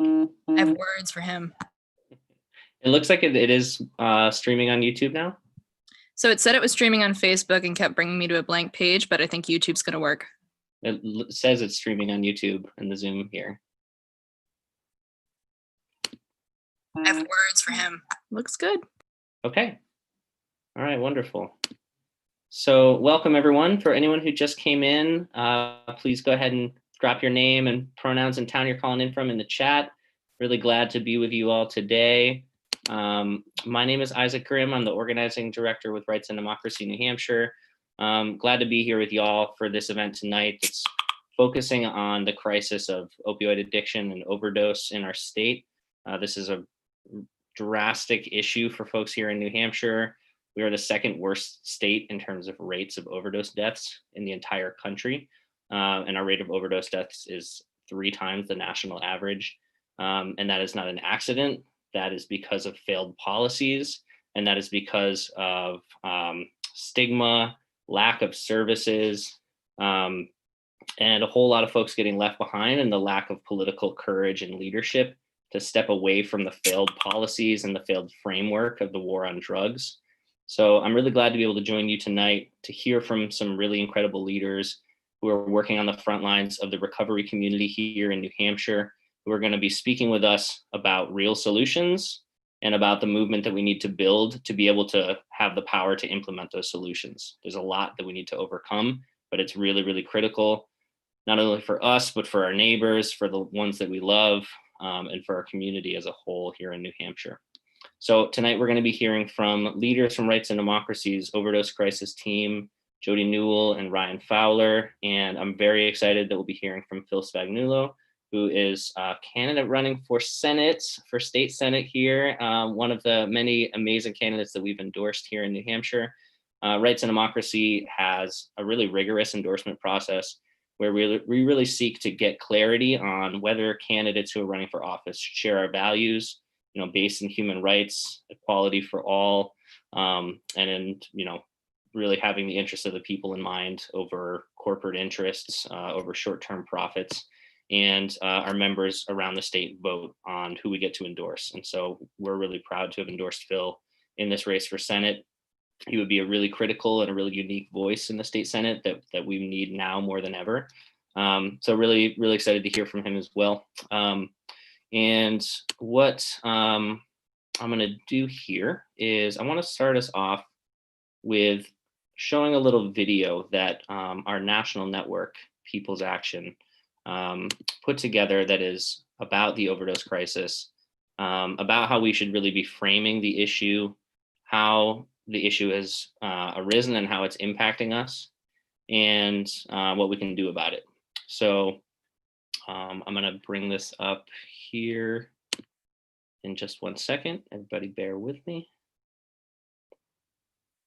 I have words for him. It looks like it is streaming on YouTube now. So it said it was streaming on Facebook and kept bringing me to a blank page, but I think YouTube's going to work. It says it's streaming on YouTube in the Zoom here. I have words for him. Looks good. Okay. All right, wonderful. So welcome everyone. For anyone who just came in, please go ahead and drop your name and pronouns and town you're calling in from in the chat. Really glad to be with you all today. My name is Isaac Grimm. I'm the organizing director with Rights and Democracy New Hampshire. Glad to be here with y'all for this event tonight. It's focusing on the crisis of opioid addiction and overdose in our state. This is a drastic issue for folks here in New Hampshire. We are the second worst state in terms of rates of overdose deaths in the entire country. And our rate of overdose deaths is 3 times the national average. And that is not an accident. That is because of failed policies. And that is because of stigma, lack of services, and a whole lot of folks getting left behind, and the lack of political courage and leadership to step away from the failed policies and the failed framework of the war on drugs. So I'm really glad to be able to join you tonight to hear from some really incredible leaders who are working on the front lines of the recovery community here in New Hampshire, who are going to be speaking with us about real solutions and about the movement that we need to build to be able to have the power to implement those solutions. There's a lot that we need to overcome, but it's really, really critical, not only for us, but for our neighbors, for the ones that we love, and for our community as a whole here in New Hampshire. So tonight we're going to be hearing from leaders from Rights and Democracy's Overdose Crisis team, Jody Newell and Ryan Fowler, and I'm very excited that we'll be hearing from Phil Spagnuolo, who is a candidate running for Senate, for state Senate here, one of the many amazing candidates that we've endorsed here in New Hampshire. Rights and Democracy has a really rigorous endorsement process where we really seek to get clarity on whether candidates who are running for office share our values, based in human rights, equality for all, and in, really having the interests of the people in mind over corporate interests, over short-term profits. And our members around the state vote on who we get to endorse. And so we're really proud to have endorsed Phil in this race for Senate. He would be a really critical and a really unique voice in the state Senate that we need now more than ever. So really, really excited to hear from him as well. And what I'm gonna do here is I wanna start us off with showing a little video that our national network, People's Action, put together that is about the overdose crisis, about how we should really be framing the issue, how the issue has arisen and how it's impacting us, and what we can do about it. So I'm gonna bring this up here in just 1 second. Everybody bear with me.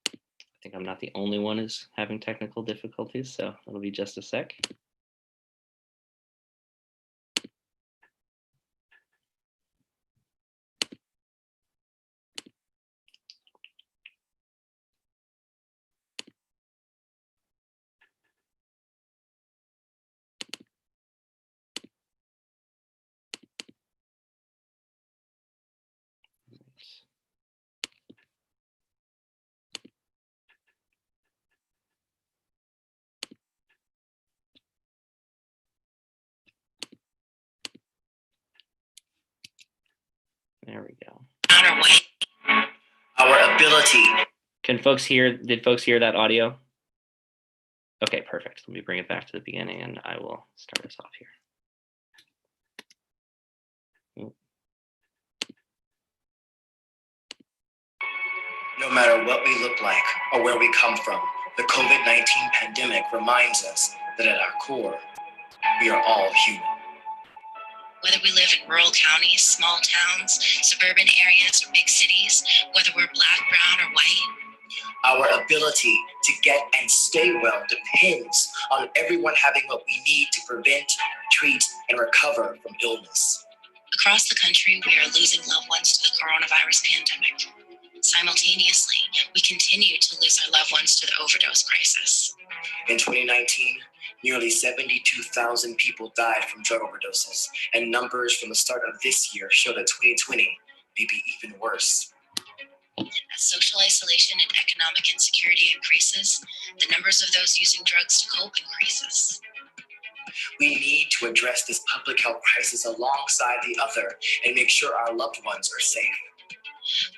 I think I'm not the only one who's having technical difficulties, so it'll be just a sec. There we go. Our ability. Did folks hear that audio? Okay, perfect. Let me bring it back to the beginning and I will start us off here. No matter what we look like or where we come from, the COVID-19 pandemic reminds us that at our core, we are all human. Whether we live in rural counties, small towns, suburban areas, or big cities, whether we're Black, brown, or white, our ability to get and stay well depends on everyone having what we need to prevent, treat, and recover from illness. Across the country, we are losing loved ones to the coronavirus pandemic. Simultaneously, we continue to lose our loved ones to the overdose crisis. In 2019, Nearly 72,000 people died from drug overdoses, and numbers from the start of this year show that 2020 may be even worse. As social isolation and economic insecurity increases, the numbers of those using drugs to cope increases. We need to address this public health crisis alongside the other and make sure our loved ones are safe.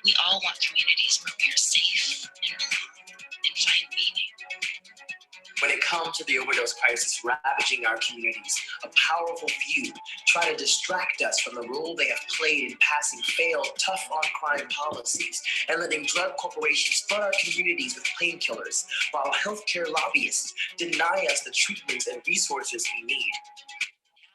We all want communities where we are safe and belong and find meaning. When it comes to the overdose crisis ravaging our communities, a powerful few try to distract us from the role they have played in passing failed, tough-on-crime policies and letting drug corporations flood our communities with painkillers, while healthcare lobbyists deny us the treatments and resources we need.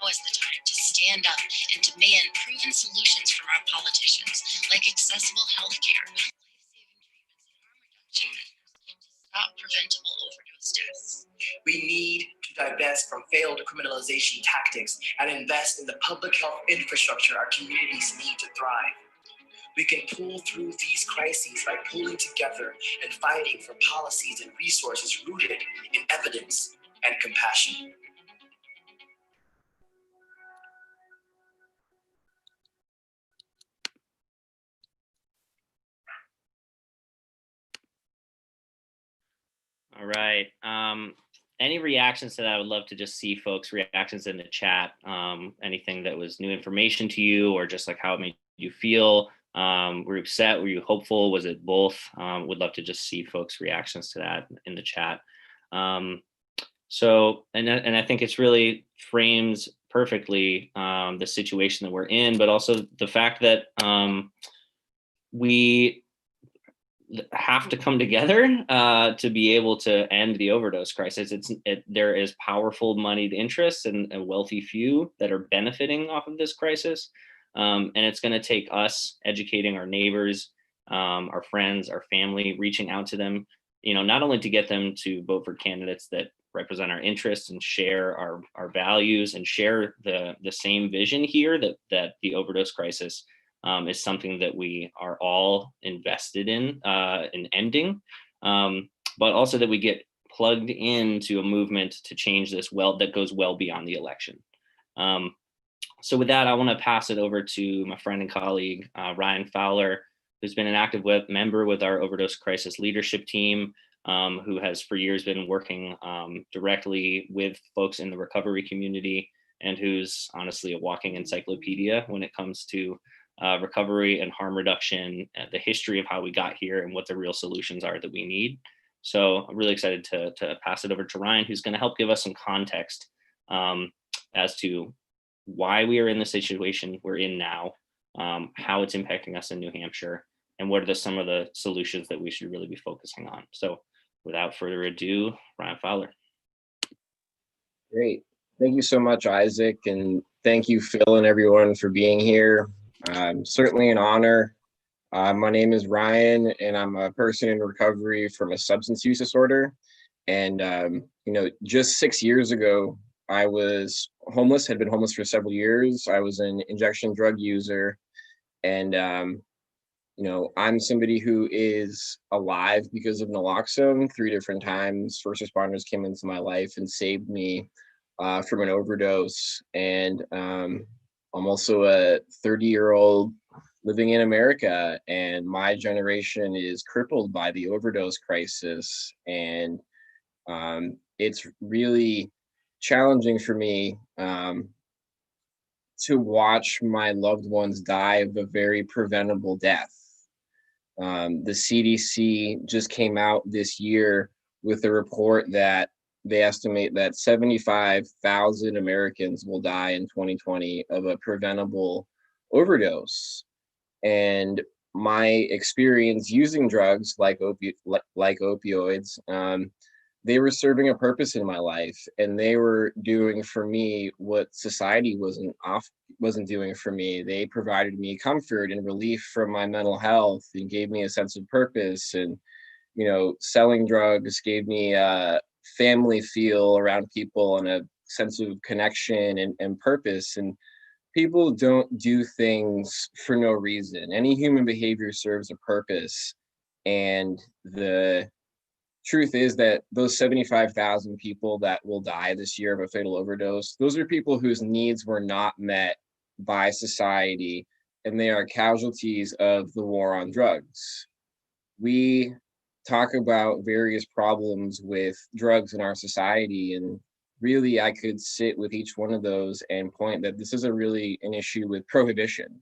Now is the time to stand up and demand proven solutions from our politicians, like accessible healthcare, life-saving treatments, and harm reduction measures to stop preventable overdose deaths. We need to divest from failed criminalization tactics and invest in the public health infrastructure our communities need to thrive. We can pull through these crises by pulling together and fighting for policies and resources rooted in evidence and compassion. All right. Any reactions to that? I would love to just see folks' reactions in the chat. Anything that was new information to you, or just like how it made you feel. Were you upset? Were you hopeful? Was it both? Would love to just see folks' reactions to that in the chat. So, and I think it's really frames perfectly the situation that we're in, but also the fact that we have to come together to be able to end the overdose crisis. There is powerful moneyed interests and a wealthy few that are benefiting off of this crisis. And it's going to take us educating our neighbors, our friends, our family, reaching out to them, not only to get them to vote for candidates that represent our interests and share our values and share the same vision here that the overdose crisis is something that we are all invested in ending, but also that we get plugged into a movement to change this that goes well beyond the election. So with that, I want to pass it over to my friend and colleague, Ryan Fowler, who's been an active member with our overdose crisis leadership team, who has for years been working directly with folks in the recovery community, and who's honestly a walking encyclopedia when it comes to recovery and harm reduction, the history of how we got here and what the real solutions are that we need. So I'm really excited to pass it over to Ryan, who's going to help give us some context as to why we are in the situation we're in now, how it's impacting us in New Hampshire, and what are some of the solutions that we should really be focusing on. So without further ado, Ryan Fowler. Great. Thank you so much, Isaac. And thank you, Phil, and everyone for being here. Certainly an honor. My name is Ryan, and I'm a person in recovery from a substance use disorder. And, just 6 years ago, I was homeless, had been homeless for several years. I was an injection drug user. And, I'm somebody who is alive because of naloxone. 3 different times, first responders came into my life and saved me from an overdose. And I'm also a 30-year-old living in America, and my generation is crippled by the overdose crisis. And it's really challenging for me to watch my loved ones die of a very preventable death. The CDC just came out this year with a report that they estimate that 75,000 Americans will die in 2020 of a preventable overdose. And my experience using drugs like opioids, they were serving a purpose in my life, and they were doing for me what society wasn't doing for me. They provided me comfort and relief from my mental health and gave me a sense of purpose. And selling drugs gave me a family feel around people and a sense of connection and purpose. And people don't do things for no reason. Any human behavior serves a purpose, and the truth is that those 75,000 people that will die this year of a fatal overdose, those are people whose needs were not met by society, and they are casualties of the war on drugs. We talk about various problems with drugs in our society, and really I could sit with each one of those and point that this is really an issue with prohibition,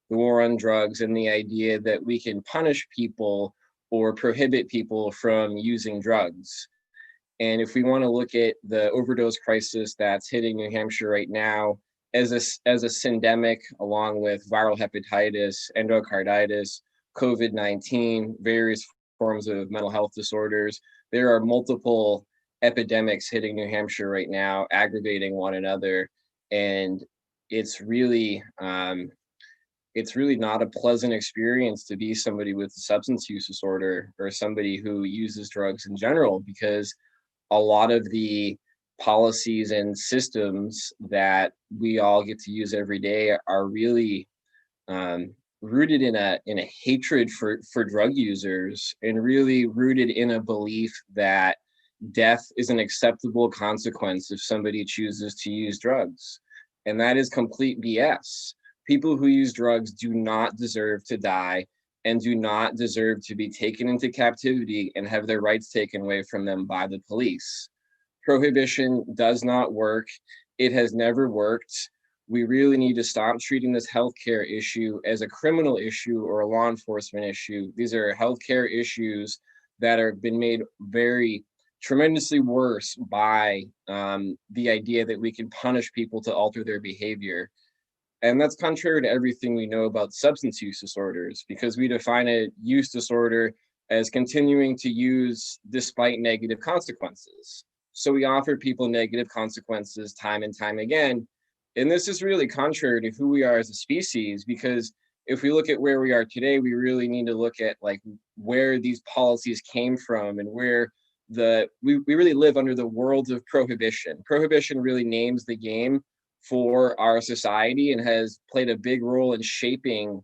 the war on drugs, and the idea that we can punish people or prohibit people from using drugs. And if we want to look at the overdose crisis that's hitting New Hampshire right now as a syndemic, along with viral hepatitis, endocarditis, COVID-19, various forms of mental health disorders, there are multiple epidemics hitting New Hampshire right now, aggravating one another. And it's really not a pleasant experience to be somebody with a substance use disorder or somebody who uses drugs in general, because a lot of the policies and systems that we all get to use every day are really rooted in a hatred for drug users, and really rooted in a belief that death is an acceptable consequence if somebody chooses to use drugs. And that is complete BS. People who use drugs do not deserve to die and do not deserve to be taken into captivity and have their rights taken away from them by the police. Prohibition does not work. It has never worked. We really need to stop treating this healthcare issue as a criminal issue or a law enforcement issue. These are healthcare issues that have been made very tremendously worse by the idea that we can punish people to alter their behavior. And that's contrary to everything we know about substance use disorders, because we define a use disorder as continuing to use despite negative consequences. So we offer people negative consequences time and time again. And this is really contrary to who we are as a species, because if we look at where we are today, we really need to look at like where these policies came from and where we really live under the world of prohibition. Prohibition really names the game for our society and has played a big role in shaping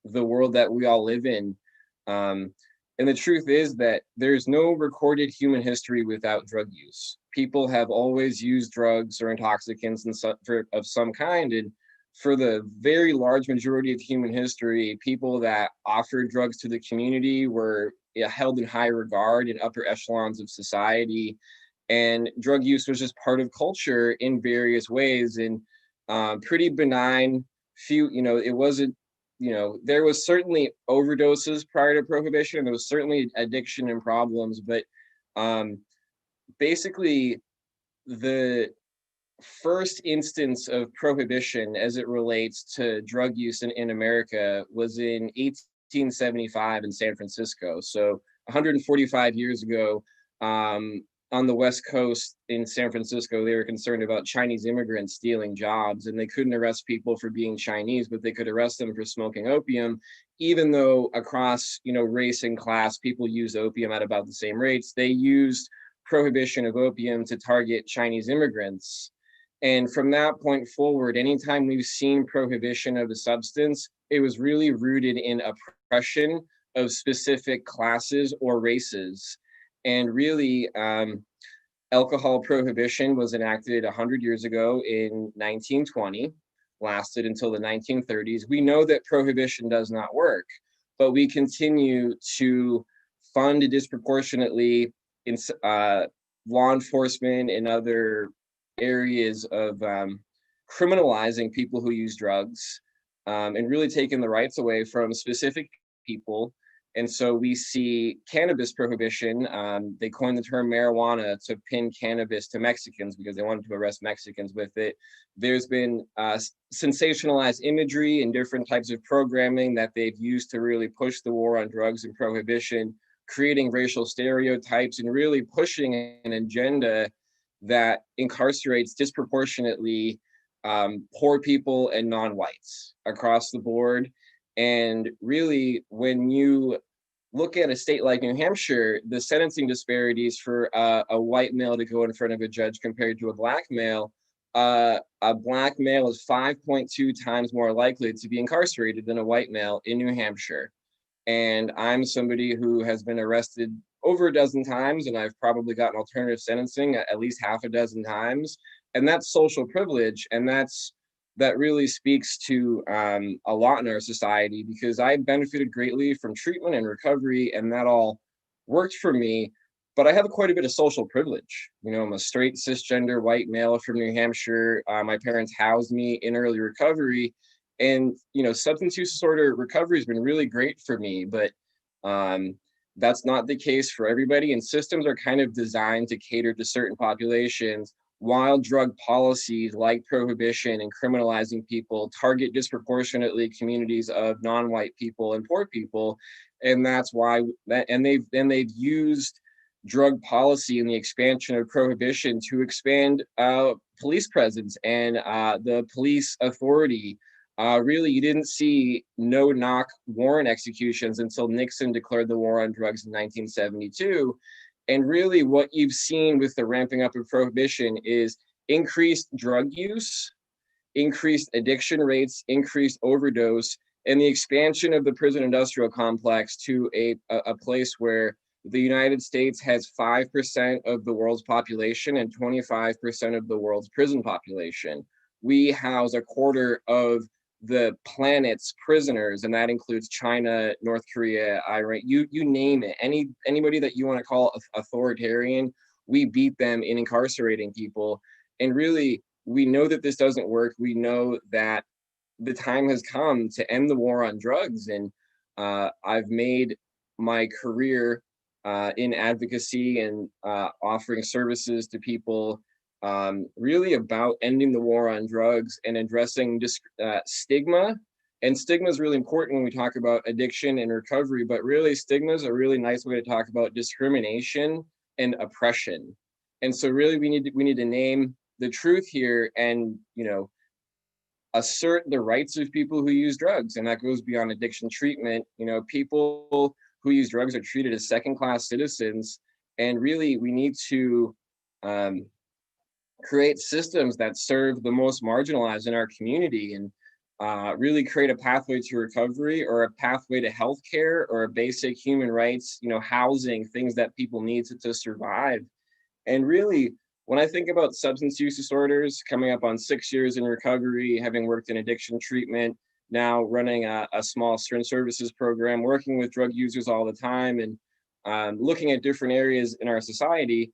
the world that we all live in. And the truth is that there's no recorded human history without drug use. People have always used drugs or intoxicants of some kind. And for the very large majority of human history, people that offered drugs to the community were held in high regard in upper echelons of society. And drug use was just part of culture in various ways, and pretty benign. It wasn't, there was certainly overdoses prior to prohibition. There was certainly addiction and problems, but basically the first instance of prohibition as it relates to drug use in America was in 1875 in San Francisco. So 145 years ago, on the West Coast in San Francisco, they were concerned about Chinese immigrants stealing jobs, and they couldn't arrest people for being Chinese, but they could arrest them for smoking opium, even though across, race and class, people use opium at about the same rates. They used prohibition of opium to target Chinese immigrants. And from that point forward, anytime we've seen prohibition of a substance, it was really rooted in oppression of specific classes or races. And really, alcohol prohibition was enacted 100 years ago in 1920, lasted until the 1930s. We know that prohibition does not work, but we continue to fund disproportionately in law enforcement and other areas of criminalizing people who use drugs, and really taking the rights away from specific people. And so we see cannabis prohibition. They coined the term marijuana to pin cannabis to Mexicans because they wanted to arrest Mexicans with it. There's been sensationalized imagery and different types of programming that they've used to really push the war on drugs and prohibition, creating racial stereotypes and really pushing an agenda that incarcerates disproportionately poor people and non-whites across the board. And really, when you look at a state like New Hampshire, the sentencing disparities for a white male to go in front of a judge compared to a black male is 5.2 times more likely to be incarcerated than a white male in New Hampshire. And I'm somebody who has been arrested over a dozen times, and I've probably gotten alternative sentencing at least half a dozen times. And that's social privilege, and that really speaks to a lot in our society, because I benefited greatly from treatment and recovery, and that all worked for me. But I have quite a bit of social privilege. You know, I'm a straight cisgender white male from New Hampshire. My parents housed me in early recovery, and you know, substance use disorder recovery has been really great for me. But that's not the case for everybody, and systems are kind of designed to cater to certain populations, while drug policies like prohibition and criminalizing people target disproportionately communities of non-white people and poor people. And that's why they've used drug policy and the expansion of prohibition to expand police presence and the police authority. Really, you didn't see no-knock warrant executions until Nixon declared the war on drugs in 1972. And really what you've seen with the ramping up of prohibition is increased drug use, increased addiction rates, increased overdose, and the expansion of the prison industrial complex to a place where the United States has 5% of the world's population and 25% of the world's prison population. We house a quarter of the planet's prisoners, and that includes China, North Korea, Iran, you name it. Anybody that you want to call authoritarian, we beat them in incarcerating people. And really, we know that this doesn't work. We know that the time has come to end the war on drugs. And I've made my career in advocacy and offering services to people really about ending the war on drugs and addressing stigma. And stigma is really important when we talk about addiction and recovery, but really stigma is a really nice way to talk about discrimination and oppression. And so really we need to name the truth here and, you know, assert the rights of people who use drugs. And that goes beyond addiction treatment. You know, people who use drugs are treated as second-class citizens. And really we need to create systems that serve the most marginalized in our community, and really create a pathway to recovery or a pathway to healthcare or a basic human rights, you know, housing, things that people need to survive. And really, when I think about substance use disorders, coming up on 6 years in recovery, having worked in addiction treatment, now running a small syringe services program, working with drug users all the time, and looking at different areas in our society,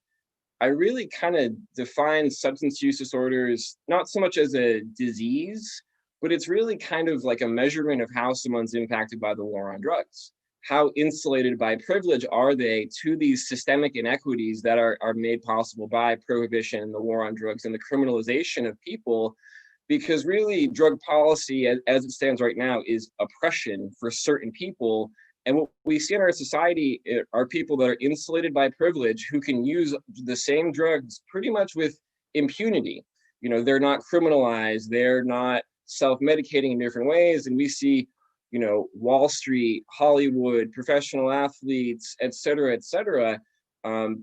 I really kind of define substance use disorders not so much as a disease, but it's really kind of like a measurement of how someone's impacted by the war on drugs. How insulated by privilege are they to these systemic inequities that are made possible by prohibition and the war on drugs and the criminalization of people? Because really drug policy as it stands right now is oppression for certain people. And what we see in our society are people that are insulated by privilege who can use the same drugs pretty much with impunity. You know, they're not criminalized, they're not self-medicating in different ways. And we see, you know, Wall Street, Hollywood, professional athletes, et cetera,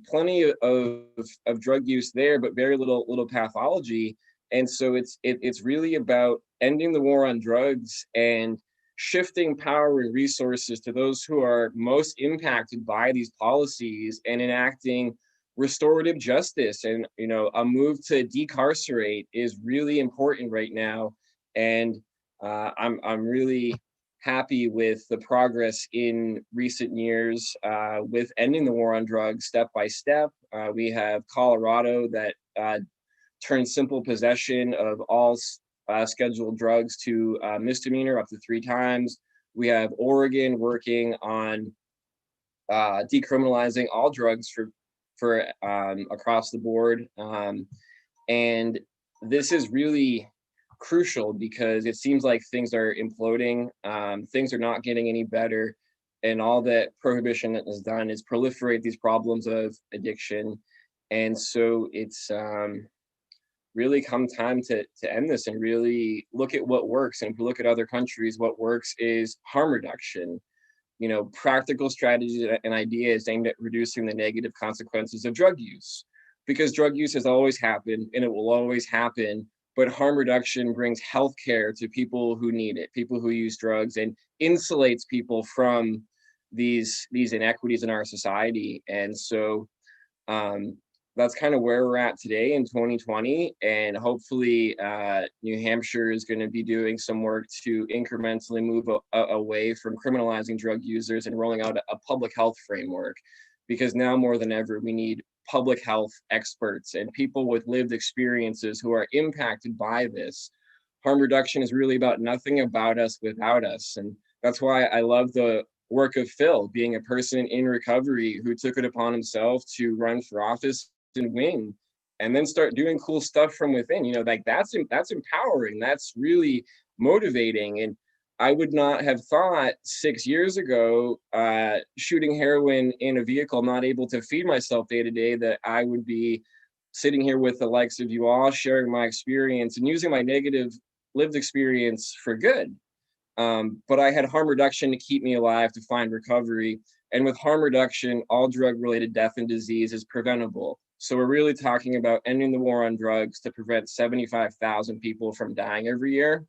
plenty of drug use there, but very little pathology. And so it's really about ending the war on drugs and shifting power and resources to those who are most impacted by these policies and enacting restorative justice. And, you know, a move to decarcerate is really important right now. And I'm really happy with the progress in recent years with ending the war on drugs step by step. We have Colorado that turned simple possession of all scheduled drugs to misdemeanor up to 3 times. We have Oregon working on decriminalizing all drugs for across the board. And this is really crucial because it seems like things are imploding. Things are not getting any better. And all that prohibition has done is proliferate these problems of addiction. And so it's really come time to end this and really look at what works. And if we look at other countries, what works is harm reduction, you know, practical strategies and ideas aimed at reducing the negative consequences of drug use, because drug use has always happened and it will always happen. But harm reduction brings healthcare to people who need it, people who use drugs, and insulates people from these inequities in our society. And so that's kind of where we're at today in 2020. And hopefully New Hampshire is going to be doing some work to incrementally move away from criminalizing drug users and rolling out a public health framework, because now more than ever, we need public health experts and people with lived experiences who are impacted by this. Harm reduction is really about nothing about us without us. And that's why I love the work of Phil, being a person in recovery who took it upon himself to run for office and win, and then start doing cool stuff from within. You know, like that's empowering. That's really motivating. And I would not have thought 6 years ago, shooting heroin in a vehicle, not able to feed myself day to day, that I would be sitting here with the likes of you all, sharing my experience and using my negative lived experience for good. But I had harm reduction to keep me alive, to find recovery. And with harm reduction, all drug-related death and disease is preventable. So we're really talking about ending the war on drugs to prevent 75,000 people from dying every year.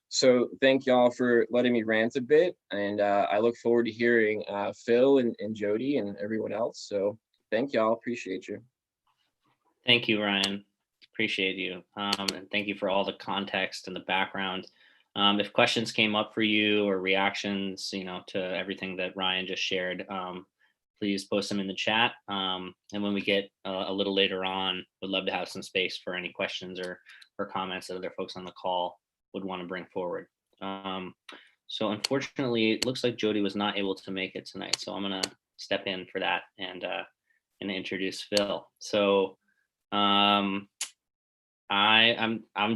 So thank y'all for letting me rant a bit. And I look forward to hearing Phil and Jody and everyone else. So thank y'all, appreciate you. Thank you, Ryan. Appreciate you. And thank you for all the context and the background. If questions came up for you or reactions, to everything that Ryan just shared, please post them in the chat. And when we get a little later on, we'd love to have some space for any questions or comments that other folks on the call would want to bring forward. So unfortunately, it looks like Jody was not able to make it tonight. So I'm going to step in for that and introduce Phil. So I'm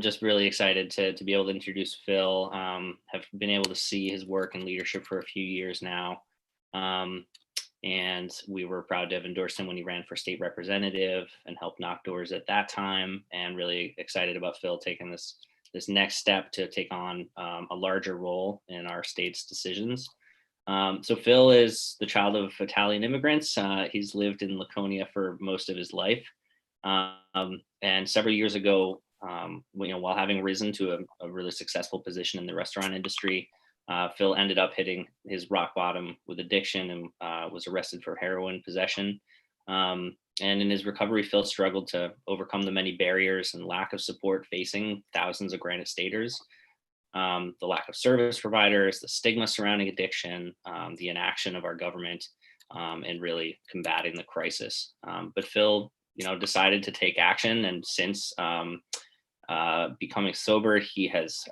just really excited to be able to introduce Phil. Have been able to see his work and leadership for a few years now. And we were proud to have endorsed him when he ran for state representative and helped knock doors at that time, and really excited about Phil taking this next step to take on a larger role in our state's decisions. So Phil is the child of Italian immigrants. He's lived in Laconia for most of his life. And several years ago, while having risen to a really successful position in the restaurant industry, Phil ended up hitting his rock bottom with addiction and was arrested for heroin possession. And in his recovery, Phil struggled to overcome the many barriers and lack of support facing thousands of Granite Staters. The lack of service providers, the stigma surrounding addiction, the inaction of our government, and really combating the crisis. But Phil, decided to take action, and since becoming sober, he has,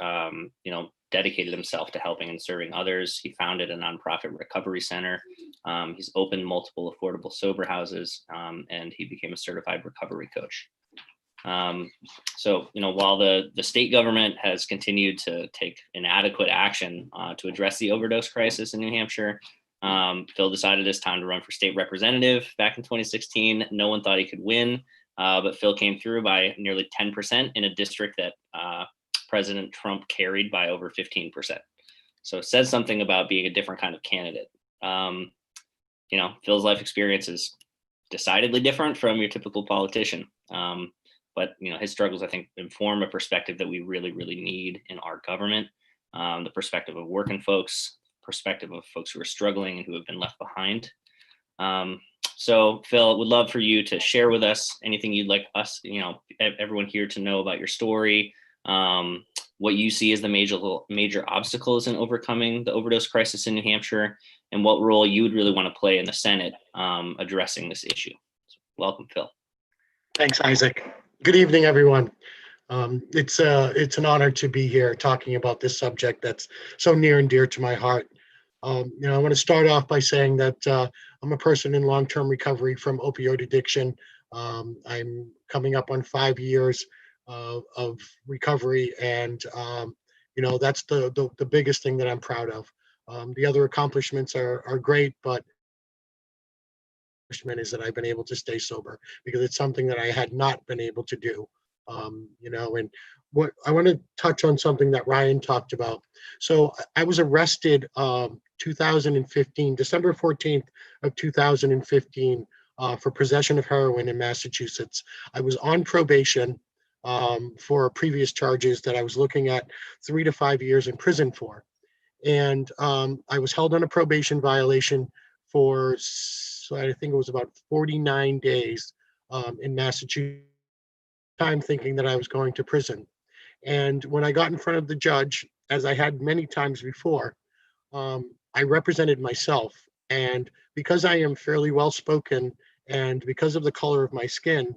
dedicated himself to helping and serving others. He founded a nonprofit recovery center. He's opened multiple affordable sober houses, and he became a certified recovery coach. So, while the state government has continued to take inadequate action to address the overdose crisis in New Hampshire, Phil decided it's time to run for state representative back in 2016. No one thought he could win, but Phil came through by nearly 10% in a district that President Trump carried by over 15%. So it says something about being a different kind of candidate. Phil's life experience is decidedly different from your typical politician. But his struggles, I think, inform a perspective that we really, really need in our government. The perspective of working folks, perspective of folks who are struggling and who have been left behind. So Phil, would love for you to share with us anything you'd like us, everyone here to know about your story, what you see as the major obstacles in overcoming the overdose crisis in New Hampshire, and what role you would really want to play in the Senate addressing this issue. So welcome, Phil. Thanks, Isaac. Good evening, everyone. It's an honor to be here talking about this subject that's so near and dear to my heart. I want to start off by saying that I'm a person in long-term recovery from opioid addiction. I'm coming up on 5 years of recovery, and that's the biggest thing that I'm proud of. The other accomplishments are great, but is that I've been able to stay sober, because it's something that I had not been able to do. And what I want to touch on something that Ryan talked about. So I was arrested 2015, December 14th of 2015, for possession of heroin in Massachusetts. I was on probation for previous charges that I was looking at 3 to 5 years in prison for. And I was held on a probation violation for, I think it was about 49 days in Massachusetts, time thinking that I was going to prison. And when I got in front of the judge, as I had many times before, I represented myself. And because I am fairly well spoken and because of the color of my skin,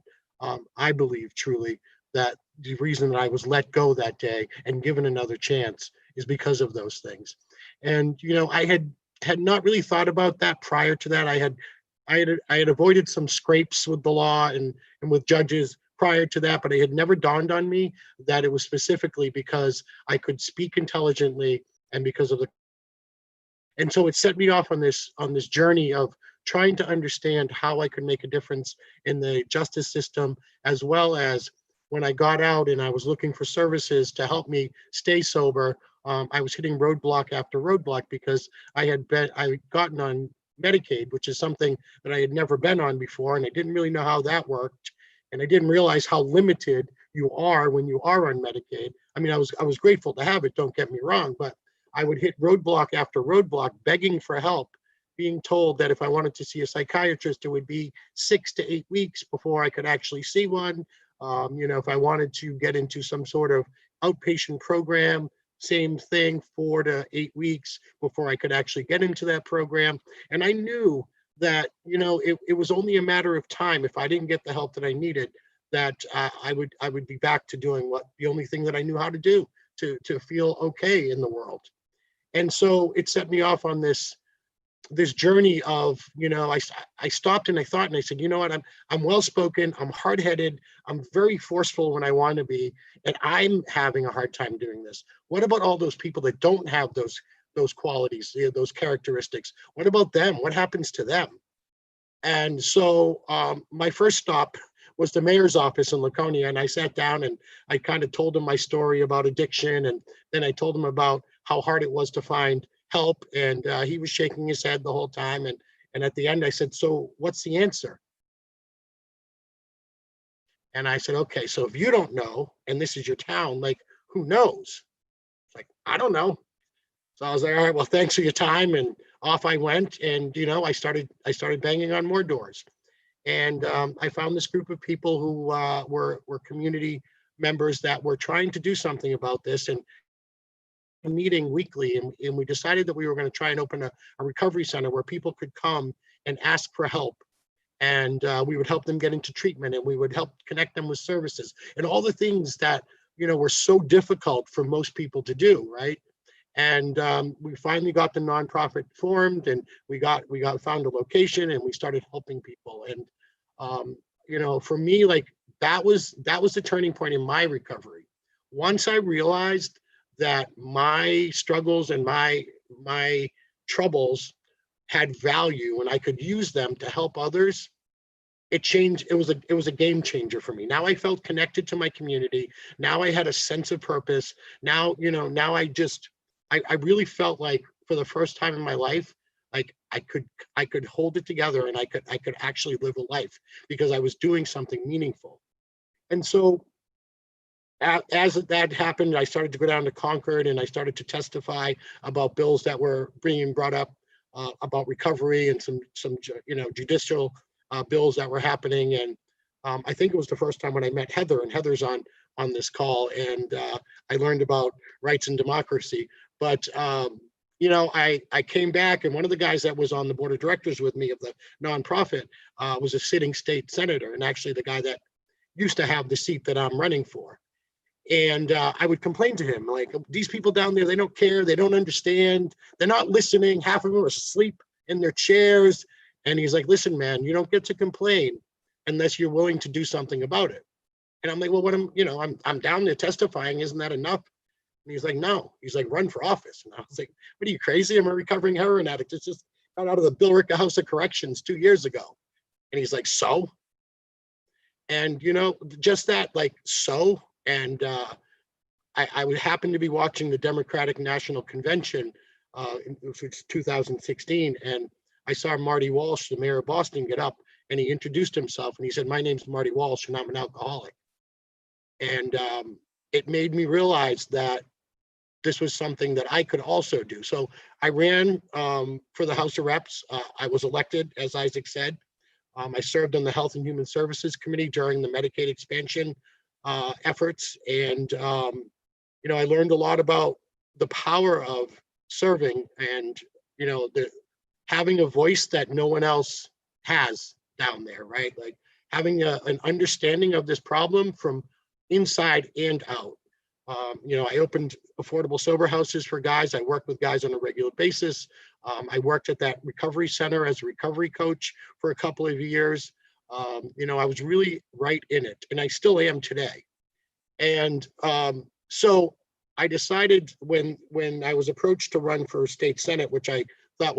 I believe truly that the reason that I was let go that day and given another chance is because of those things. And I had not really thought about that prior to that. I had avoided some scrapes with the law and with judges prior to that, but it had never dawned on me that it was specifically because I could speak intelligently and because of the. And so it set me off on this journey of trying to understand how I could make a difference in the justice system, as well as when I got out and I was looking for services to help me stay sober. I was hitting roadblock after roadblock because I had gotten on Medicaid, which is something that I had never been on before, and I didn't really know how that worked, and I didn't realize how limited you are when you are on Medicaid. I mean, I was grateful to have it, don't get me wrong, but I would hit roadblock after roadblock, begging for help, being told that if I wanted to see a psychiatrist, it would be 6 to 8 weeks before I could actually see one. If I wanted to get into some sort of outpatient program, same thing, 4 to 8 weeks before I could actually get into that program. And I knew that, it was only a matter of time. If I didn't get the help that I needed, that I would be back to doing the only thing that I knew how to do to feel okay in the world. And so it set me off on this journey of, I stopped and I thought, and I said, you know what, I'm well-spoken, I'm hard-headed, I'm very forceful when I want to be, and I'm having a hard time doing this. What about all those people that don't have those qualities, those characteristics? What about them? What happens to them? And so my first stop was the mayor's office in Laconia, and I sat down and I kind of told him my story about addiction, and then I told him about how hard it was to find help, and he was shaking his head the whole time, and at the end I said, so what's the answer? And I said, okay, so if you don't know, and this is your town, like, who knows? It's like, I don't know. So I was like, all right, well, thanks for your time, and off I went, and I started banging on more doors. And I found this group of people who were community members that were trying to do something about this, and a meeting weekly, and we decided that we were going to try and open a recovery center where people could come and ask for help, and we would help them get into treatment, and we would help connect them with services and all the things that were so difficult for most people to do, right? And we finally got the nonprofit formed, and we found a location, and we started helping people. And for me, like, that was the turning point in my recovery. Once I realized that my struggles and my troubles had value and I could use them to help others, it changed. It was a game changer for me. Now I felt connected to my community. Now I had a sense of purpose. Now, now I really felt like, for the first time in my life, like I could hold it together, and I could actually live a life because I was doing something meaningful. And so as that happened, I started to go down to Concord, and I started to testify about bills that were being brought up about recovery, and some judicial bills that were happening. And I think it was the first time when I met Heather, and Heather's on this call, and I learned about rights and democracy. But I came back, and one of the guys that was on the board of directors with me of the nonprofit was a sitting state senator, and actually the guy that used to have the seat that I'm running for. And I would complain to him, like, these people down there, they don't care, they don't understand, they're not listening, half of them are asleep in their chairs. And he's like, listen, man, you don't get to complain unless you're willing to do something about it. And I'm like, well, I'm down there testifying, isn't that enough? And he's like, no. He's like, run for office. And I was like, what are you, crazy? I'm a recovering heroin addict. It's just got out of the Bill Ricker House of Corrections 2 years ago. And he's like, so? And just that, like, so. And I would happen to be watching the Democratic National Convention, which was 2016, and I saw Marty Walsh, the mayor of Boston, get up, and he introduced himself, and he said, my name's Marty Walsh, and I'm an alcoholic. And it made me realize that this was something that I could also do. So I ran for the House of Reps. I was elected, as Isaac said. I served on the Health and Human Services Committee during the Medicaid expansion efforts. And, I learned a lot about the power of serving and, having a voice that no one else has down there, right? Like having an understanding of this problem from inside and out. I opened affordable sober houses for guys. I work with guys on a regular basis. I worked at that recovery center as a recovery coach for a couple of years. I was really right in it, and I still am today. And so I decided when I was approached to run for state senate, which I thought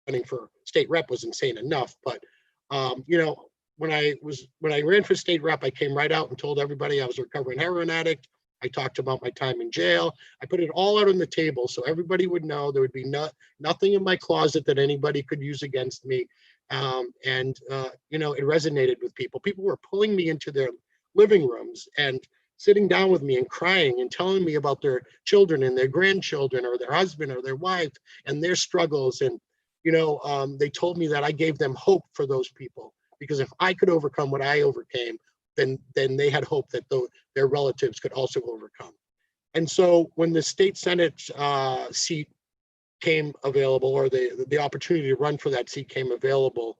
running for state rep was insane enough, but when I ran for state rep, I came right out and told everybody I was a recovering heroin addict. I talked about my time in jail. I put it all out on the table so everybody would know there would be nothing in my closet that anybody could use against me. It resonated with people. People were pulling me into their living rooms and sitting down with me and crying and telling me about their children and their grandchildren or their husband or their wife and their struggles. And, they told me that I gave them hope for those people. Because if I could overcome what I overcame, then they had hope that their relatives could also overcome. And so when the state senate seat came available, or the opportunity to run for that seat came available,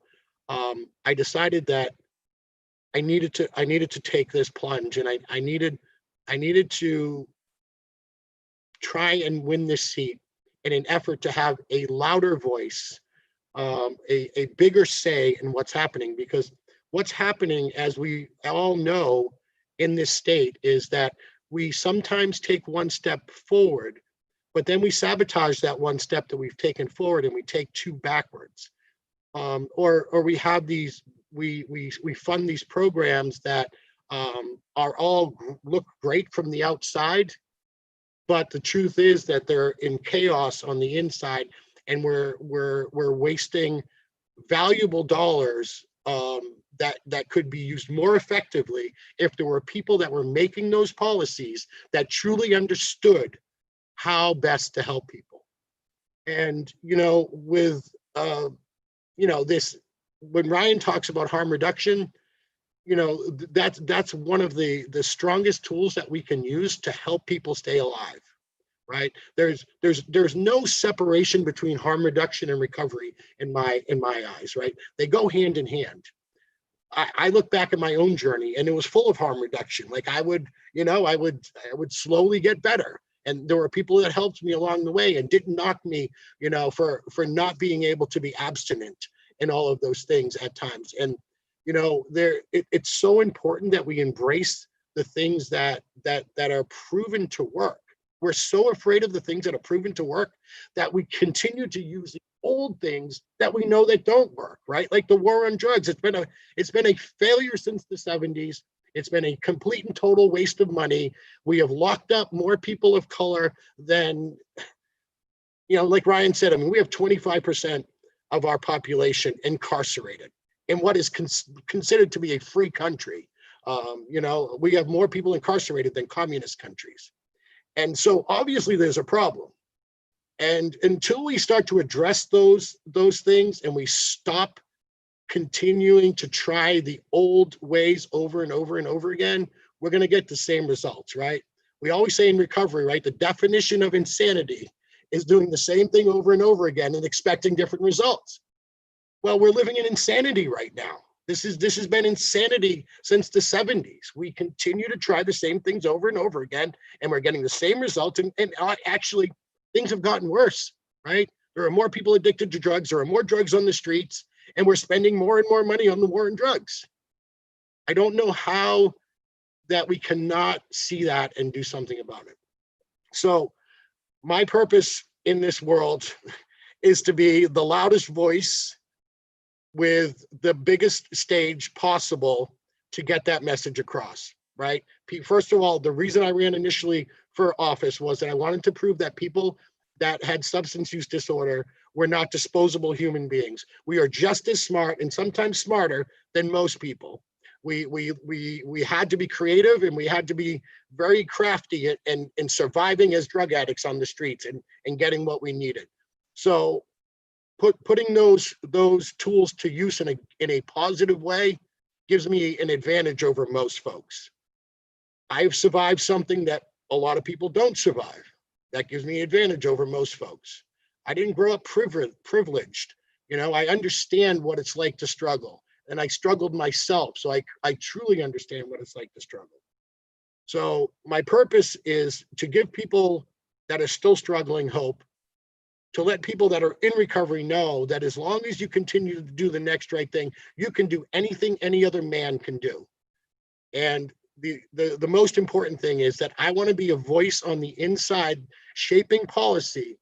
I decided that I needed to take this plunge, and I needed to try and win this seat in an effort to have a louder voice, a bigger say in what's happening. Because what's happening, as we all know in this state, is that we sometimes take one step forward, but then we sabotage that one step that we've taken forward and we take two backwards. Or we have these, we fund these programs that are all look great from the outside, but the truth is that they're in chaos on the inside, and we're wasting valuable dollars that could be used more effectively if there were people that were making those policies that truly understood how best to help people. And with this, when Ryan talks about harm reduction, that's one of the strongest tools that we can use to help people stay alive, right? There's no separation between harm reduction and recovery in my eyes, right? They go hand in hand. I look back at my own journey, and it was full of harm reduction. Like I would slowly get better, and there were people that helped me along the way and didn't knock me, for not being able to be abstinent and all of those things at times. And it's so important that we embrace the things that are proven to work. We're so afraid of the things that are proven to work that we continue to use the old things that we know that don't work, right? Like the war on drugs. It's been a failure since the 70s. It's been a complete and total waste of money. We have locked up more people of color than, like Ryan said, we have 25% of our population incarcerated in what is considered to be a free country. We have more people incarcerated than communist countries. And so obviously there's a problem. And until we start to address those things, and we stop continuing to try the old ways over and over and over again, we're going to get the same results, right? We always say in recovery, right? The definition of insanity is doing the same thing over and over again and expecting different results. Well, we're living in insanity right now. This has been insanity since the 70s. We continue to try the same things over and over again, and we're getting the same results. And actually, things have gotten worse, right? There are more people addicted to drugs. There are more drugs on the streets, and we're spending more and more money on the war on drugs. I don't know how that we cannot see that and do something about it. So my purpose in this world is to be the loudest voice with the biggest stage possible to get that message across, right? First of all, the reason I ran initially for office was that I wanted to prove that people that had substance use disorder were not disposable human beings. We are just as smart, and sometimes smarter, than most people. We had to be creative, and we had to be very crafty in surviving as drug addicts on the streets and getting what we needed. So putting those tools to use in a positive way gives me an advantage over most folks. I've survived something that a lot of people don't survive. That gives me an advantage over most folks. I didn't grow up privileged. I understand what it's like to struggle, and I struggled myself. So I truly understand what it's like to struggle. So my purpose is to give people that are still struggling hope, to let people that are in recovery know that as long as you continue to do the next right thing, you can do anything any other man can do. And the most important thing is that I want to be a voice on the inside, shaping policy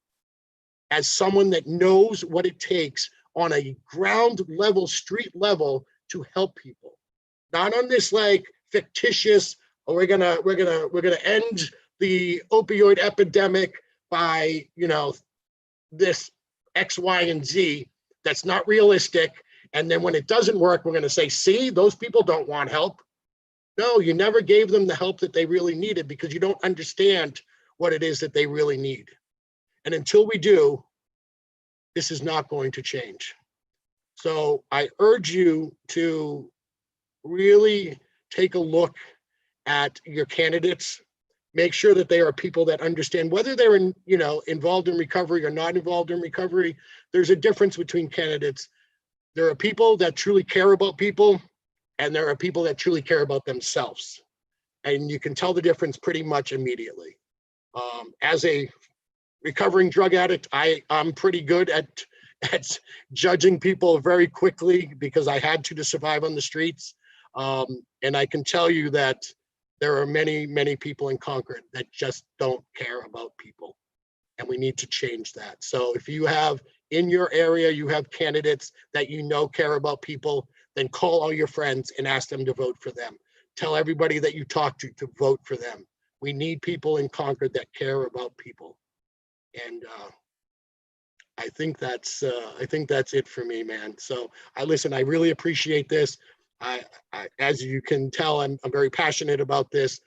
as someone that knows what it takes on a ground level, street level, to help people. Not on this like fictitious, oh, we're gonna end the opioid epidemic by this X, Y, and Z. That's not realistic. And then when it doesn't work, we're going to say, see, those people don't want help. No, you never gave them the help that they really needed because you don't understand what it is that they really need. And until we do, this is not going to change. So I urge you to really take a look at your candidates. Make sure that they are people that understand whether they're involved in recovery or not involved in recovery. There's a difference between candidates. There are people that truly care about people, and there are people that truly care about themselves. And you can tell the difference pretty much immediately. As a recovering drug addict, I'm pretty good at judging people very quickly because I had to survive on the streets. And I can tell you that there are many, many people in Concord that just don't care about people. And we need to change that. So if you have in your area, you have candidates that care about people, then call all your friends and ask them to vote for them. Tell everybody that you talk to vote for them. We need people in Concord that care about people. And I think that's it for me, man. So I really appreciate this. I as you can tell, I'm very passionate about this.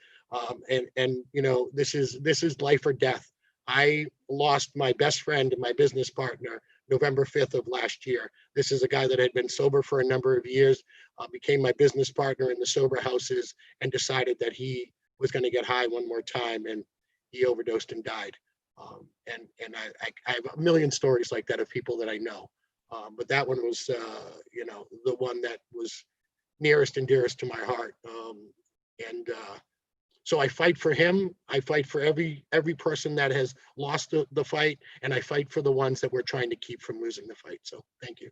And this is life or death. I lost my best friend and my business partner November 5th of last year. This is a guy that had been sober for a number of years, became my business partner in the sober houses, and decided that he was going to get high one more time, and he overdosed and died. And I have a million stories like that of people that I know, but that one was the one that was nearest and dearest to my heart. So I fight for him. I fight for every person that has lost the fight, and I fight for the ones that we're trying to keep from losing the fight. So thank you.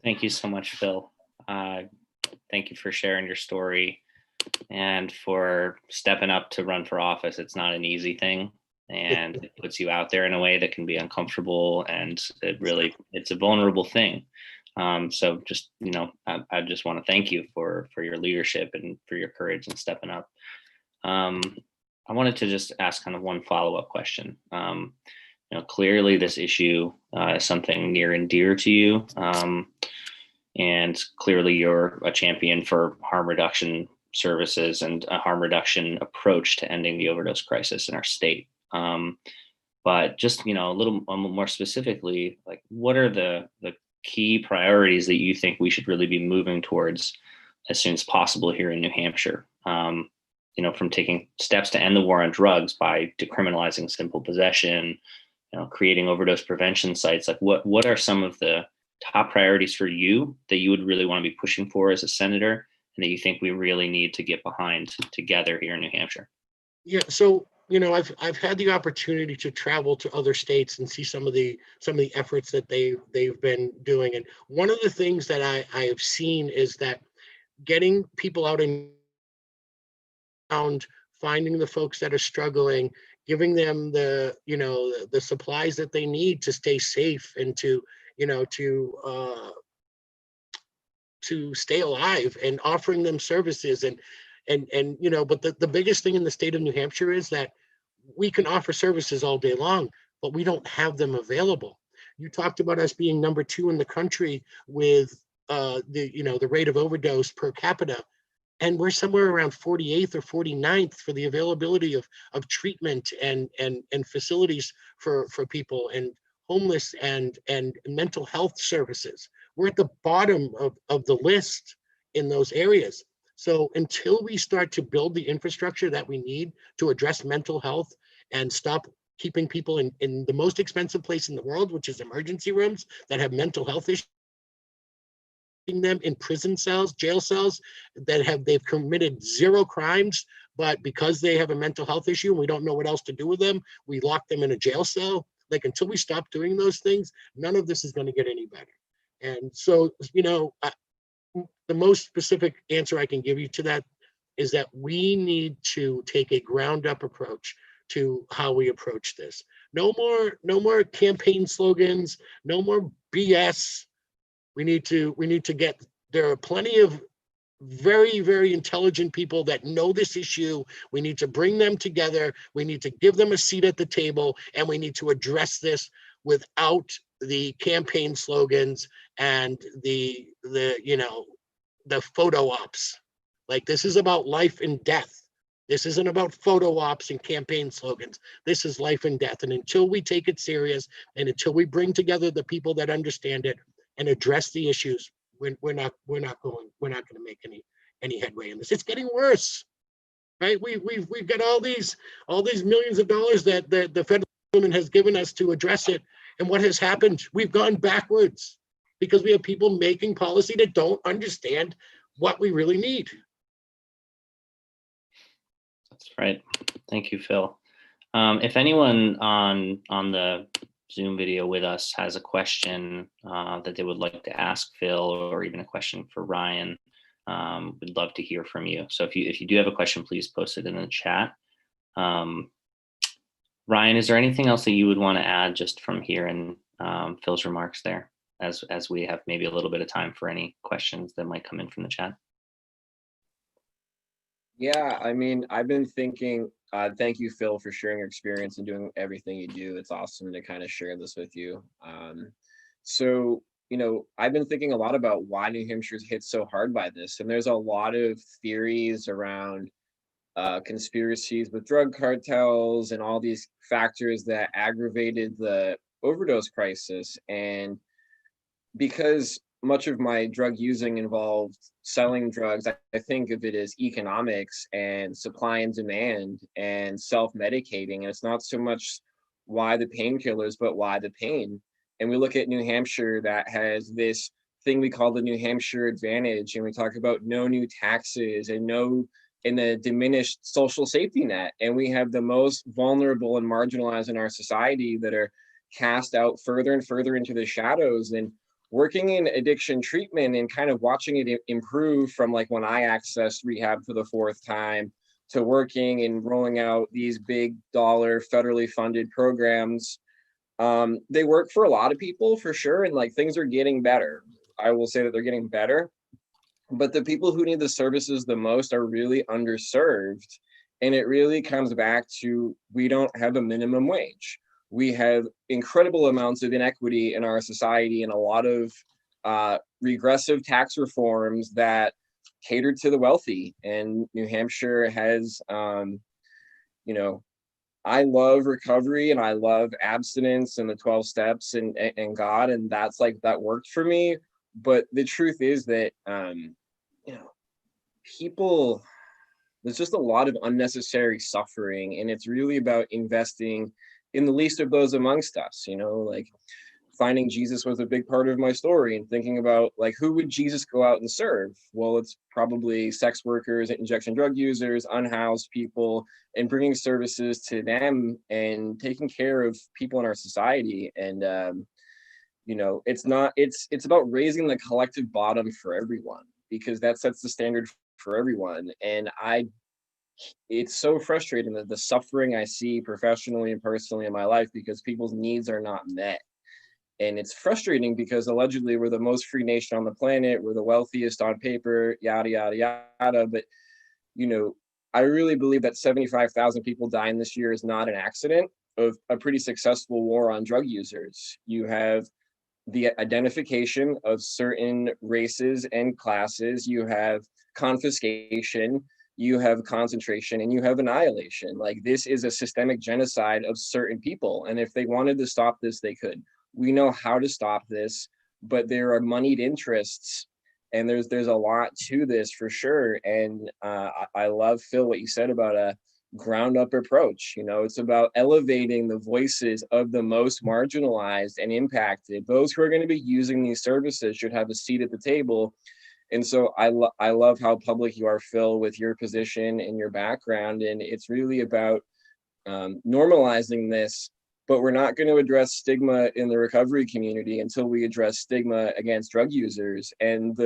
Thank you so much, Phil. Thank you for sharing your story and for stepping up to run for office. It's not an easy thing, and it puts you out there in a way that can be uncomfortable, and it's a vulnerable thing. So just, I just want to thank you for your leadership and for your courage and stepping up. I wanted to just ask kind of one follow-up question. Clearly this issue is something near and dear to you. And clearly you're a champion for harm reduction services and a harm reduction approach to ending the overdose crisis in our state. But just, a little more specifically, like what are the key priorities that you think we should really be moving towards as soon as possible here in New Hampshire? From taking steps to end the war on drugs by decriminalizing simple possession, creating overdose prevention sites. Like what are some of the top priorities for you that you would really want to be pushing for as a senator, and that you think we really need to get behind together here in New Hampshire? Yeah. So, I've had the opportunity to travel to other states and see some of the efforts that they've been doing. And one of the things that I have seen is that getting people out and finding the folks that are struggling, giving them the supplies that they need to stay safe and to stay alive, and offering them services and but the biggest thing in the state of New Hampshire is that we can offer services all day long, but we don't have them available. You talked about us being number 2 in the country with the rate of overdose per capita. and we're somewhere around 48th or 49th for the availability of treatment and facilities for people and homeless and mental health services. We're at the bottom of the list in those areas. So until we start to build the infrastructure that we need to address mental health and stop keeping people in the most expensive place in the world, which is emergency rooms that have mental health issues, them in prison cells, jail cells they've committed zero crimes, but because they have a mental health issue and we don't know what else to do with them, we lock them in a jail cell. Like, until we stop doing those things, none of this is going to get any better. And so, the most specific answer I can give you to that is that we need to take a ground up approach to how we approach this. No more campaign slogans, no more BS. We need to get, there are plenty of very, very intelligent people that know this issue. We need to bring them together. We need to give them a seat at the table, and we need to address this without the campaign slogans and the photo ops. Like, this is about life and death. This isn't about photo ops and campaign slogans. This is life and death. And until we take it serious, and until we bring together the people that understand it and address the issues, we're not going to make any headway in this. It's getting worse, right? We've got all these millions of dollars that the federal government has given us to address it, and what has happened? We've gone backwards because we have people making policy that don't understand what we really need. That's right. Thank you, Phil. If anyone on the Zoom video with us has a question that they would like to ask Phil, or even a question for Ryan, we'd love to hear from you. So if you do have a question, please post it in the chat. Ryan, is there anything else that you would want to add just from hearing Phil's remarks there, as we have maybe a little bit of time for any questions that might come in from the chat? Yeah, I mean, I've been thinking, thank you, Phil, for sharing your experience and doing everything you do. It's awesome to kind of share this with you. So, I've been thinking a lot about why New Hampshire's hit so hard by this. And there's a lot of theories around conspiracies with drug cartels and all these factors that aggravated the overdose crisis. And because much of my drug using involved selling drugs, I think of it as economics and supply and demand and self-medicating. And it's not so much why the painkillers, but why the pain. And we look at New Hampshire, that has this thing we call the New Hampshire advantage. And we talk about no new taxes and the diminished social safety net. And we have the most vulnerable and marginalized in our society that are cast out further and further into the shadows. And working in addiction treatment and kind of watching it improve from, like, when I accessed rehab for the 4th time to working and rolling out these big dollar federally funded programs, they work for a lot of people for sure. And, like, things are getting better. I will say that they're getting better, but the people who need the services the most are really underserved. And it really comes back to, we don't have a minimum wage. We have incredible amounts of inequity in our society and a lot of regressive tax reforms that cater to the wealthy. And New Hampshire has, I love recovery and I love abstinence and the 12 steps and God. And that's like, that worked for me. But the truth is that, people, there's just a lot of unnecessary suffering. And it's really about investing in the least of those amongst us. Like, finding Jesus was a big part of my story, and thinking about, like, who would Jesus go out and serve? Well, it's probably sex workers, injection drug users, unhoused people, and bringing services to them and taking care of people in our society. And it's about raising the collective bottom for everyone, because that sets the standard for everyone. And it's so frustrating that the suffering I see professionally and personally in my life, because people's needs are not met. And it's frustrating because allegedly we're the most free nation on the planet. We're the wealthiest on paper, yada, yada, yada. But, I really believe that 75,000 people dying this year is not an accident of a pretty successful war on drug users. You have the identification of certain races and classes. You have confiscation, you have concentration, and you have annihilation. Like, this is a systemic genocide of certain people. And if they wanted to stop this, they could. We know how to stop this, but there are moneyed interests, and there's a lot to this for sure. And I love, Phil, what you said about a ground up approach. You know, it's about elevating the voices of the most marginalized and impacted. Those who are going to be using these services should have a seat at the table. And so I love how public you are, Phil, with your position and your background. And it's really about normalizing this, but we're not going to address stigma in the recovery community until we address stigma against drug users and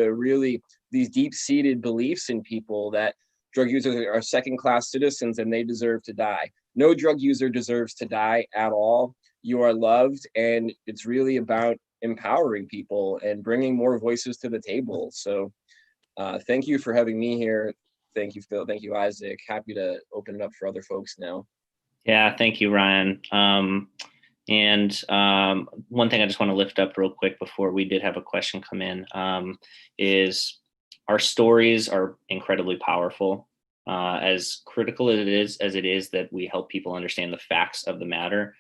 these deep-seated beliefs in people that drug users are second-class citizens and they deserve to die. No drug user deserves to die at all. You are loved, and it's really about empowering people and bringing more voices to the table. So thank you for having me here. Thank you, Phil. Thank you, Isaac. Happy to open it up for other folks now. Yeah, thank you, Ryan. And one thing I just want to lift up real quick before we did have a question come in is our stories are incredibly powerful. As critical as it is that we help people understand the facts of the matter,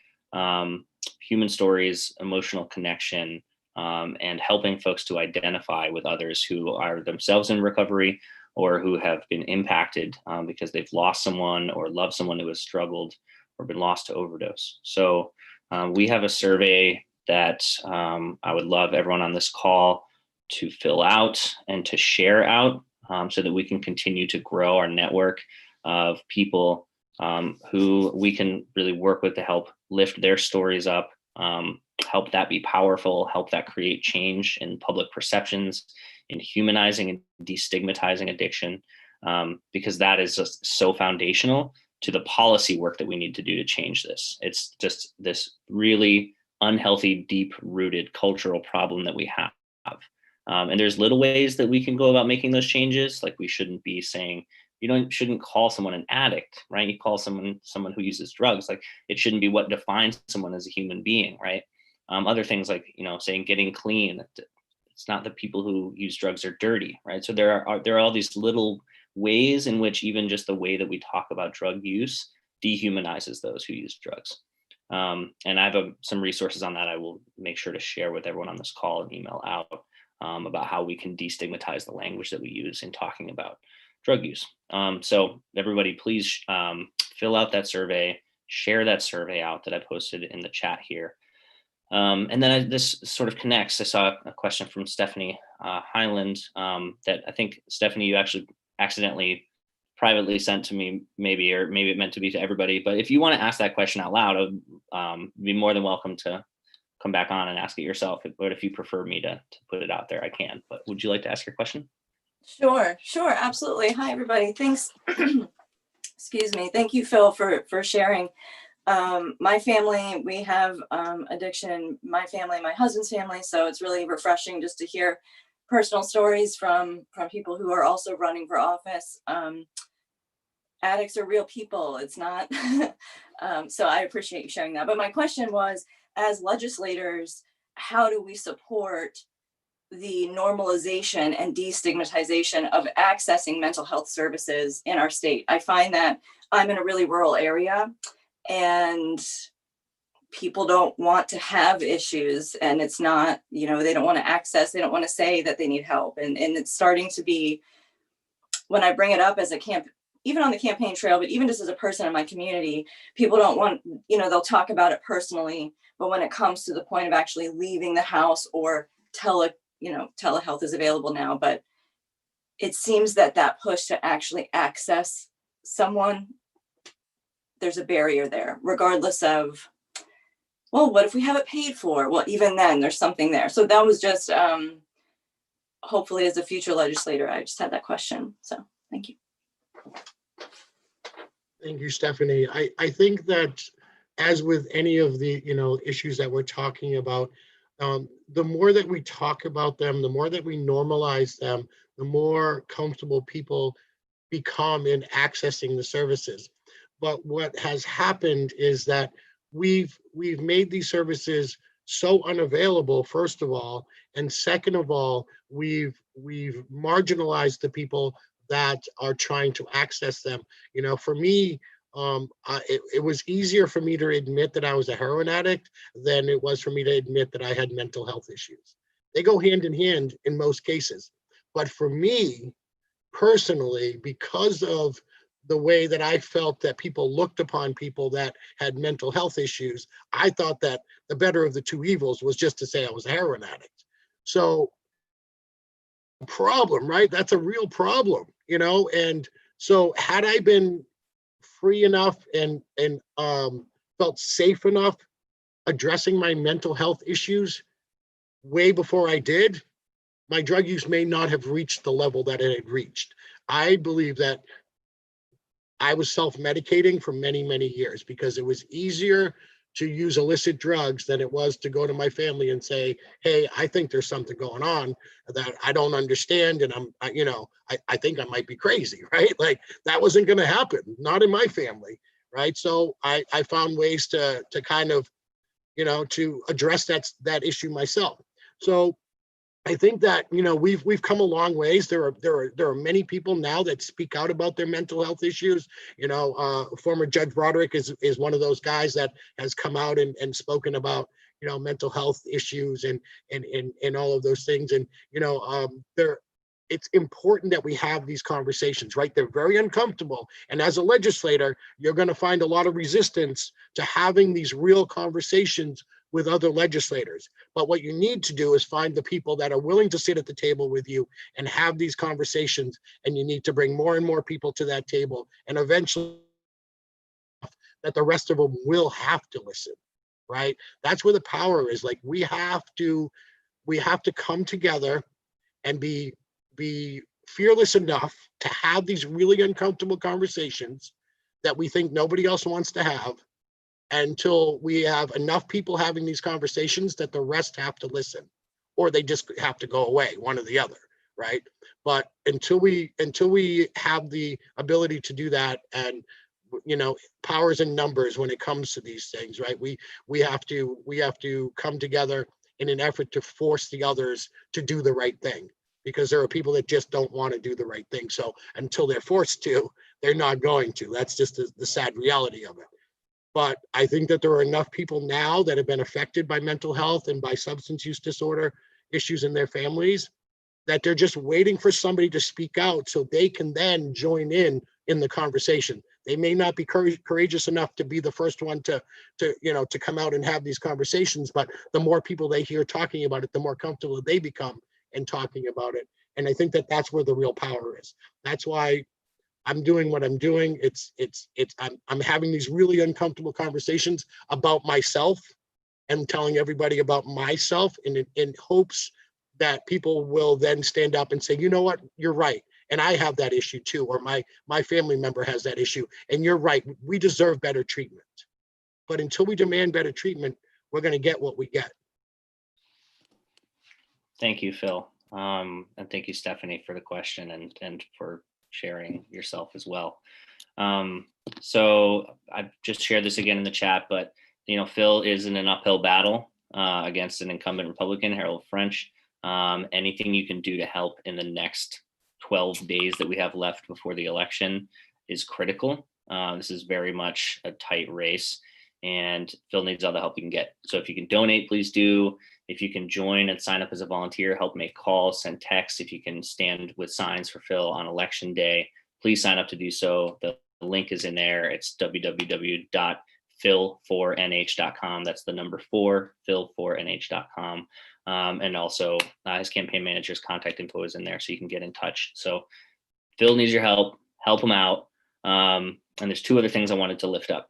human stories, emotional connection, and helping folks to identify with others who are themselves in recovery or who have been impacted because they've lost someone or loved someone who has struggled or been lost to overdose. So we have a survey that I would love everyone on this call to fill out and to share out so that we can continue to grow our network of people who we can really work with to help lift their stories up, help that be powerful, help that create change in public perceptions, in humanizing and destigmatizing addiction, because that is just so foundational to the policy work that we need to do to change this. It's just this really unhealthy, deep-rooted cultural problem that we have. And there's little ways that we can go about making those changes. Like, we shouldn't be saying, shouldn't call someone an addict, right? You call someone who uses drugs. Like, it shouldn't be what defines someone as a human being, right? Other things like, saying getting clean. It's not that people who use drugs are dirty, right? So there are all these little ways in which even just the way that we talk about drug use dehumanizes those who use drugs. And I have some resources on that I will make sure to share with everyone on this call and email out about how we can destigmatize the language that we use in talking about drug use. So everybody, please fill out that survey, share that survey out that I posted in the chat here. And then this sort of connects. I saw a question from Stephanie Highland that I think, Stephanie, you actually accidentally privately sent to me, maybe it meant to be to everybody. But if you want to ask that question out loud, I'd be more than welcome to come back on and ask it yourself. But if you prefer me to put it out there, I can. But would you like to ask your question? Sure, absolutely. Hi, everybody. Thanks. Excuse me. Thank you, Phil, for sharing. My family, we have addiction, my family, my husband's family. So it's really refreshing just to hear personal stories from people who are also running for office. Addicts are real people. It's not. So I appreciate you sharing that. But my question was, as legislators, how do we support the normalization and destigmatization of accessing mental health services in our state? I find that I'm in a really rural area and people don't want to have issues, and it's not, they don't want to access, they don't want to say that they need help. And it's starting to be, when I bring it up as a even on the campaign trail, but even just as a person in my community, people don't want, they'll talk about it personally, but when it comes to the point of actually leaving the house or telehealth is available now, but it seems that push to actually access someone, there's a barrier there, regardless of, well, what if we have it paid for? Well, even then there's something there. So that was just, hopefully as a future legislator, I just had that question. So thank you. Thank you, Stephanie. I think that, as with any of the issues that we're talking about, the more that we talk about them, the more that we normalize them, the more comfortable people become in accessing the services. But what has happened is that we've made these services so unavailable, first of all, and second of all, we've marginalized the people that are trying to access them. For me, it was easier for me to admit that I was a heroin addict than it was for me to admit that I had mental health issues. They go hand in hand in most cases. But for me personally, because of the way that I felt that people looked upon people that had mental health issues, I thought that the better of the two evils was just to say I was a heroin addict. So, problem, right? That's a real problem, And so, had I been free enough and felt safe enough addressing my mental health issues way before I did, my drug use may not have reached the level that it had reached. I believe that I was self-medicating for many, many years because it was easier to use illicit drugs than it was to go to my family and say, hey, I think there's something going on that I don't understand. And I think I might be crazy, right? Like that wasn't going to happen, not in my family, right? So I found ways to kind of, to address that issue myself. So I think that we've come a long ways. There are many people now that speak out about their mental health issues. Former Judge Broderick is one of those guys that has come out and spoken about mental health issues and all of those things. And it's important that we have these conversations, right? They're very uncomfortable. And as a legislator, you're going to find a lot of resistance to having these real conversations with other legislators. But what you need to do is find the people that are willing to sit at the table with you and have these conversations. And you need to bring more and more people to that table. And eventually that the rest of them will have to listen, right? That's where the power is. Like we have to come together and be fearless enough to have these really uncomfortable conversations that we think nobody else wants to have, until we have enough people having these conversations that the rest have to listen, or they just have to go away, one or the other, right? But until we have the ability to do that, and powers in numbers when it comes to these things, right? We have to come together in an effort to force the others to do the right thing, because there are people that just don't want to do the right thing. So until they're forced to, they're not going to. That's just the sad reality of it. But I think that there are enough people now that have been affected by mental health and by substance use disorder issues in their families that they're just waiting for somebody to speak out so they can then join in the conversation. They may not be courageous enough to be the first one to come out and have these conversations, but the more people they hear talking about it, the more comfortable they become in talking about it. And I think that that's where the real power is. That's why I'm doing what I'm doing. I'm having these really uncomfortable conversations about myself and telling everybody about myself in hopes that people will then stand up and say, you know what, you're right. And I have that issue too, or my family member has that issue. And you're right, we deserve better treatment. But until we demand better treatment, we're going to get what we get. Thank you, Phil. And thank you, Stephanie, for the question and for sharing yourself as well. So I've just shared this again in the chat, but Phil is in an uphill battle against an incumbent Republican, Harold French. Anything you can do to help in the next 12 days that we have left before the election is critical. This is very much a tight race, and Phil needs all the help he can get. So if you can donate, please do. If you can join and sign up as a volunteer, help make calls, send texts. If you can stand with signs for Phil on election day, please sign up to do so. The link is in there. It's www.phil4nh.com. That's the number 4, phil4nh.com. And also his campaign manager's contact info is in there, so you can get in touch. So Phil needs your help him out. And there's 2 other things I wanted to lift up.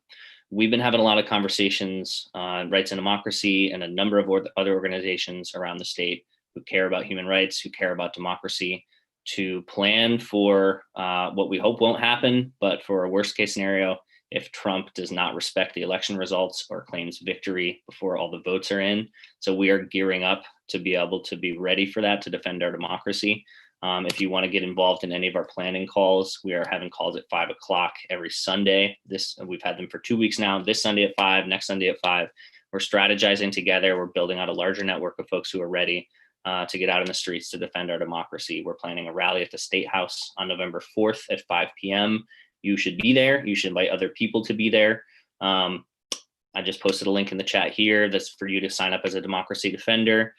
We've been having a lot of conversations on Rights and Democracy and a number of other organizations around the state who care about human rights, who care about democracy, to plan for what we hope won't happen, but for a worst case scenario, if Trump does not respect the election results or claims victory before all the votes are in. So we are gearing up to be able to be ready for that, to defend our democracy. If you want to get involved in any of our planning calls, we are having calls at 5 o'clock every Sunday. We've had them for 2 weeks now. This Sunday at 5, next Sunday at 5. We're strategizing together. We're building out a larger network of folks who are ready. to get out in the streets to defend our democracy. We're planning a rally at the State House on November 4th at 5 p.m. You should be there. You should invite other people to be there. I just posted a link in the chat here that's for you to sign up as a democracy defender.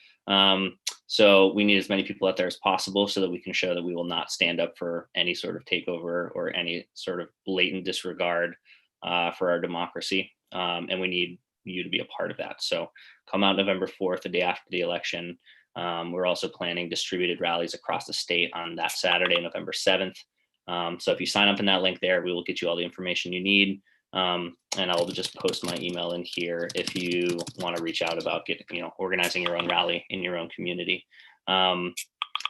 So we need as many people out there as possible so that we can show that we will not stand up for any sort of takeover or any sort of blatant disregard for our democracy. And we need you to be a part of that. So come out November 4th, the day after the election. We're also planning distributed rallies across the state on that Saturday, November 7th. So if you sign up in that link there, we will get you all the information you need. And I'll just post my email in here if you want to reach out about organizing your own rally in your own community.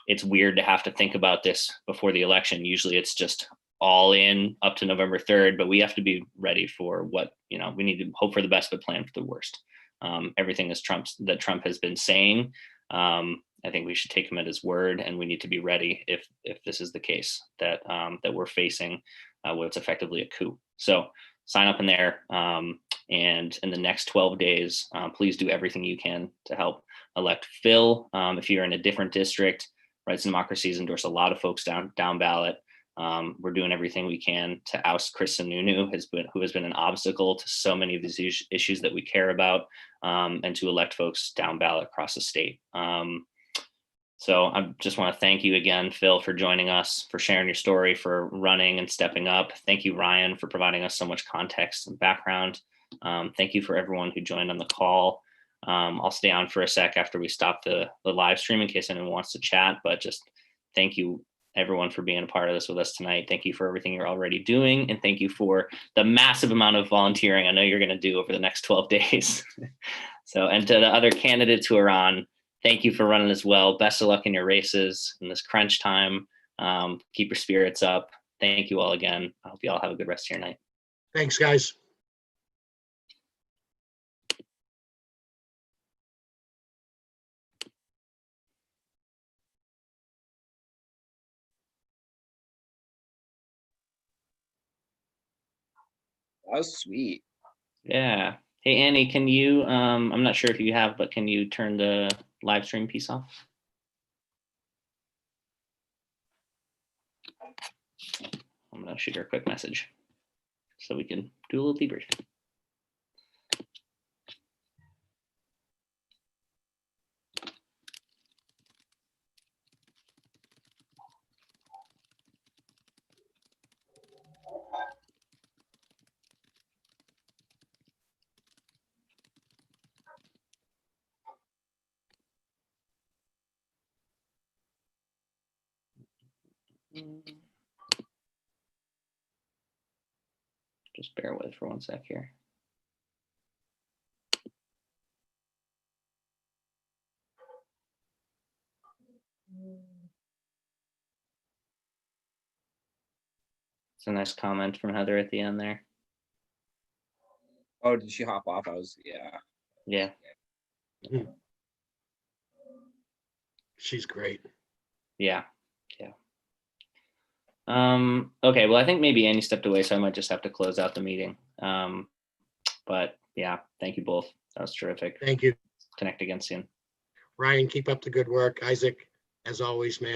It's weird to have to think about this before the election. Usually it's just all in up to November 3rd, but we have to be ready for what, we need to hope for the best, but plan for the worst. Everything that Trump has been saying, I think we should take him at his word, and we need to be ready if this is the case, that we're facing what's effectively a coup. So sign up in there, and in the next 12 days, please do everything you can to help elect Phil. If you're in a different district, Rights and Democracies endorse a lot of folks down ballot. We're doing everything we can to oust Chris Sununu, who has been an obstacle to so many of these issues that we care about, and to elect folks down ballot across the state. So I just want to thank you again, Phil, for joining us, for sharing your story, for running and stepping up. Thank you, Ryan, for providing us so much context and background. Thank you for everyone who joined on the call. I'll stay on for a sec after we stop the live stream in case anyone wants to chat, but just thank you, everyone, for being a part of this with us tonight. Thank you for everything you're already doing, and thank you for the massive amount of volunteering I know you're going to do over the next 12 days. So, and to the other candidates who are on, thank you for running as well. Best of luck in your races in this crunch time. Keep your spirits up. Thank you all again. I hope you all have a good rest of your night. Thanks, guys. That was sweet. Yeah. Hey, Annie, can you, I'm not sure if you have, but can you turn the live stream piece off? I'm going to shoot her a quick message so we can do a little debrief. Just bear with for 1 sec here. It's a nice comment from Heather at the end there. Oh, did she hop off? Yeah. She's great. Yeah. Okay, well, I think maybe Annie stepped away, so I might just have to close out the meeting. But yeah, thank you both. That was terrific. Thank you. Connect again soon. Ryan, keep up the good work. Isaac, as always, man.